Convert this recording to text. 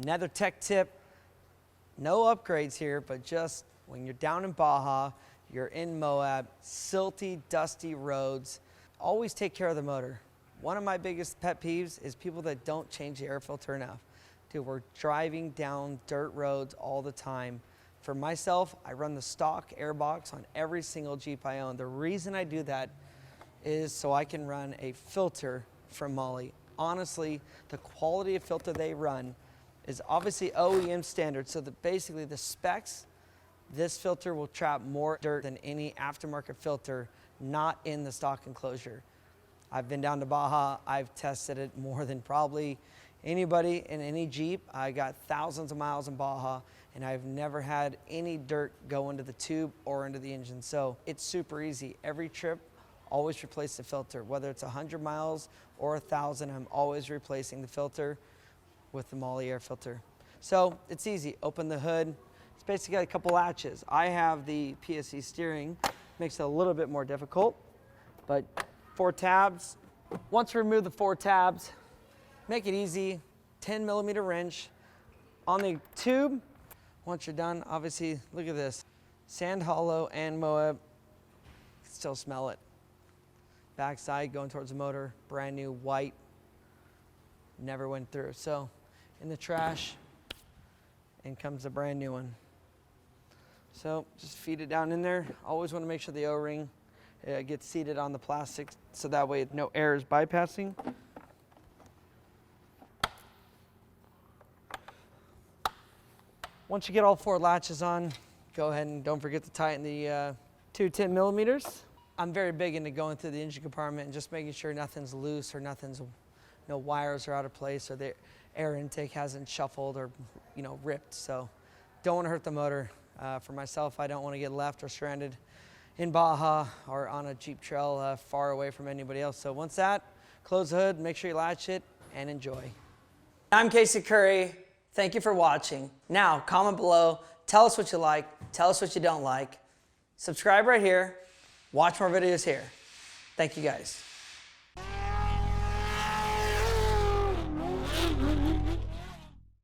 Another tech tip, no upgrades here, but just when you're down in Baja, you're in Moab, silty, dusty roads, always take care of the motor. One of my biggest pet peeves is people that don't change the air filter enough. Dude, we're driving down dirt roads all the time. For myself, I run the stock air box on every single Jeep I own. The reason I do that is so I can run a filter from Mahle. Honestly, the quality of filter they run is obviously OEM standard. So basically the specs, this filter will trap more dirt than any aftermarket filter not in the stock enclosure. I've been down to Baja. I've tested it more than probably anybody in any Jeep. I got thousands of miles in Baja, and I've never had any dirt go into the tube or into the engine. So it's super easy. Every trip, always replace the filter. Whether it's 100 miles or 1,000, I'm always replacing the filter with the Mahle Air Filter. So it's easy. Open the hood. It's basically got a couple latches. I have the PSC steering. Makes it a little bit more difficult, but 4 tabs. Once we remove the 4 tabs, make it easy, 10mm wrench. On the tube, once you're done, obviously, look at this. Sand Hollow and Moab, still smell it. Backside going towards the motor, brand new, white, never went through. So in the trash, and comes a brand new one. So just feed it down in there. Always want to make sure the O-ring gets seated on the plastic so that way no air is bypassing. Once you get all 4 latches on, go ahead and don't forget to tighten the 2 10mm. I'm very big into going through the engine compartment and just making sure nothing's loose or no wires are out of place or the air intake hasn't shuffled or ripped. So don't want to hurt the motor. For myself, I don't want to get left or stranded in Baja or on a Jeep trail far away from anybody else. So once that, close the hood, make sure you latch it, and enjoy. I'm Casey Currie. Thank you for watching. Now, comment below. Tell us what you like. Tell us what you don't like. Subscribe right here. Watch more videos here. Thank you, guys.